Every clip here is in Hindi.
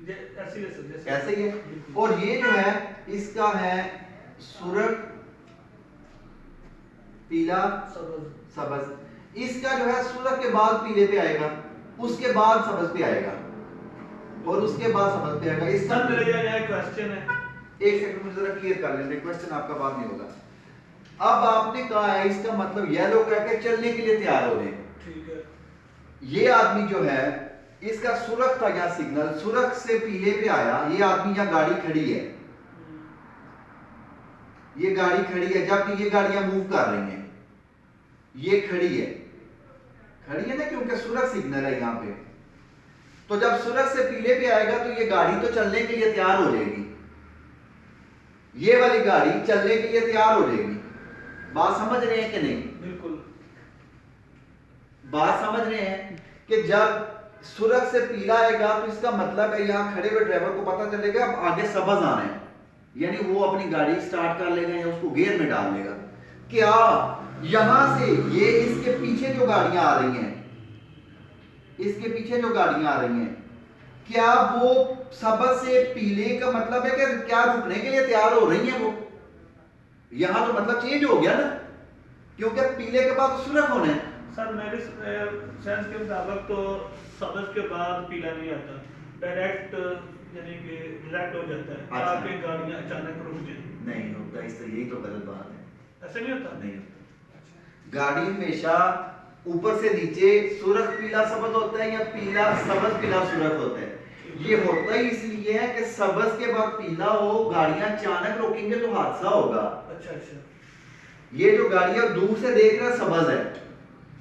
ऐसे ही है। और ये जो है इसका है सुर्ख, पीला, सबज। इसका जो है सुर्ख के बाद पीले पे आएगा, उसके बाद सबज पे आएगा, और उसके बाद समझ पे आएगा। इसका मेरा यह क्वेश्चन है, एक सेकंड मुझे जरा क्लियर कर लेने, क्वेश्चन आपका बाद नहीं होगा। अब आपने कहा है इसका मतलब येलो कह के चलने के लिए तैयार हो गए, ठीक है। ये आदमी जो है इसका सुर्ख था क्या सिग्नल, सुर्ख से पीले पे आया, ये आदमी यहाँ गाड़ी खड़ी है, ये गाड़ी खड़ी है, जबकि ये गाड़ियां मूव कर रही हैं, ये खड़ी है ना, क्योंकि सुर्ख सिग्नल है यहाँ पे। तो जब सुर्ख से पीले पे आएगा तो ये गाड़ी तो चलने के लिए तैयार हो जाएगी, ये वाली गाड़ी चलने के लिए तैयार हो जाएगी। बात समझ रहे हैं कि नहीं? बिल्कुल बात समझ रहे हैं कि जब सुर्ख से पीला आएगा तो इसका मतलब है यहाँ खड़े हुए ड्राइवर को पता चलेगा अब आगे सबज आना है, यानी वो अपनी गाड़ी स्टार्ट कर लेगा या उसको गियर में डाल लेगा। क्या यहां से ये इसके पीछे जो गाड़ियां आ रही हैं, इसके पीछे जो गाड़ियां आ रही हैं, क्या वो सबज से पीले का मतलब है कि क्या रुकने के लिए तैयार हो रही हैं वो? यहां तो मतलब चेंज हो गया ना, क्योंकि पीले के बाद सुर्ख होना है। सर मेरे सेंस के मुताबिक तो सबज के बाद पीला नहीं आता, डायरेक्ट यानी कि डायरेक्ट हो जाता है। अच्छा। ताकि गाड़ियां अचानक रुक जाए। नहीं होता, इस यही तो गलत बात है। ऐसा नहीं होता? नहीं होता। गाड़ी हमेशा ऊपर से नीचे सुर्ख पीला सबज होता है या पीला सबज पीला सुर्ख होता है। ये होता ही इसलिए है कि सबज के बाद पीला हो, गाड़ियां अचानक रोकेंगे तो हादसा होगा। अच्छा। ये जो गाड़ियां दूर से देख रहे हैं सबज है,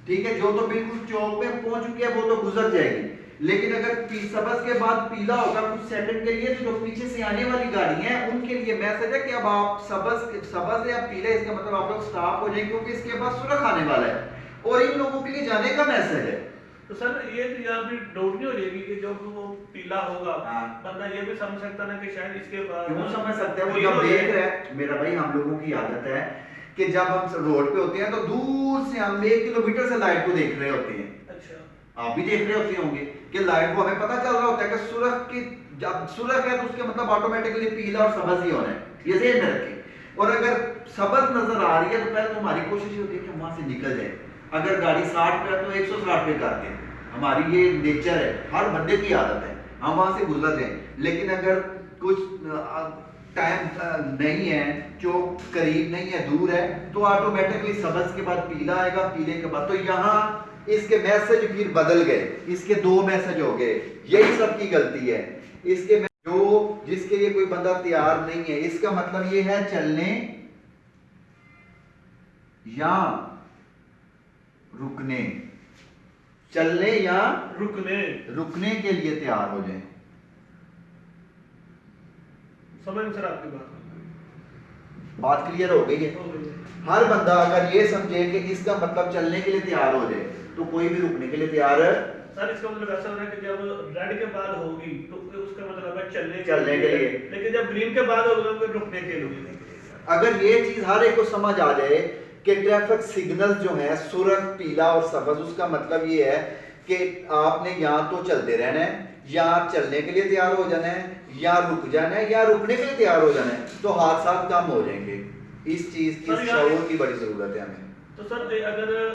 ठीक है, जो तो बिल्कुल चौक पे पहुंच चुकी है वो तो गुजर जाएगी, लेकिन अगर सबज के बाद पीला होगा कुछ सेकंड के लिए, तो जो पीछे से आने वाली गाड़ी है उनके लिए मैसेज है कि अब आप सबज या पीले, इसका मतलब आप लोग स्टॉप हो जाएंगे क्योंकि इसके बाद सुर्ख आने वाला है, और इन लोगों के लिए जाने का मैसेज है। तो सर ये तो यहाँ भी डाउट नहीं हो जाएगी कि जब वो पीला होगा, हाँ। बंदा ये भी समझ सकता ना कि शायद इसके बाद क्यों समझ सकते हैं, वो जब देख रहे हैं, मेरा भाई हम लोगों की आदत है कि जब हम रोड पे होते हैं तो दूर से हम 1 किलोमीटर से लाइट को देख रहे होते हैं। अच्छा। आप भी देख रहे होते होंगे कि लाइट को हमें पता चल रहा होता है कि सुर्ख की, जब सुर्ख है तो उसके मतलब ऑटोमेटिकली पीला और सबज ही होना है, ये ध्यान में रखें। और अगर सबज नजर आ रही है तो पहले तो हमारी कोशिश होती है कि वहां से निकल जाए। अगर गाड़ी 60 पे है तो 160 पे करते हैं, हमारी ये नेचर है, हर बंदे की आदत है, हम वहां से गुजर जाए। लेकिन अगर कुछ टाइम नहीं है, चौक करीब नहीं है, दूर है, तो ऑटोमेटिकली सबज के बाद पीला आएगा, पीले के बाद, तो यहाँ इसके मैसेज फिर बदल गए, इसके 2 मैसेज हो गए। यही सबकी गलती है, इसके जो जिसके लिए कोई बंदा तैयार नहीं है, इसका मतलब ये है चलने या रुकने, चलने या रुकने के लिए तैयार हो जाए। समझ सर आपकी बात क्लियर हो गई है? हर बंदा अगर ये समझे कि इसका मतलब चलने के लिए तैयार हो जाए तो कोई भी रुकने के लिए तैयार है। सर इसका मतलब ऐसा हो रहा है कि जब रेड के बाद होगी तो उसका मतलब है चलने के लिए, लेकिन जब ग्रीन के बाद होगा तो रुकने के लिए। अगर ये चीज हर एक को समझ आ जाए कि ट्रैफिक सिग्नल जो है सुर्ख, पीला और सबज, उसका मतलब ये है कि आपने या तो चलते रहना है, या चलने के लिए तैयार हो जाना है, या रुक जाना है, या रुकने के लिए तैयार हो जाना है, तो हादसा कम हो जाएंगे। इस चीज की शऊर की बड़ी जरूरत है हमें। तो सर अगर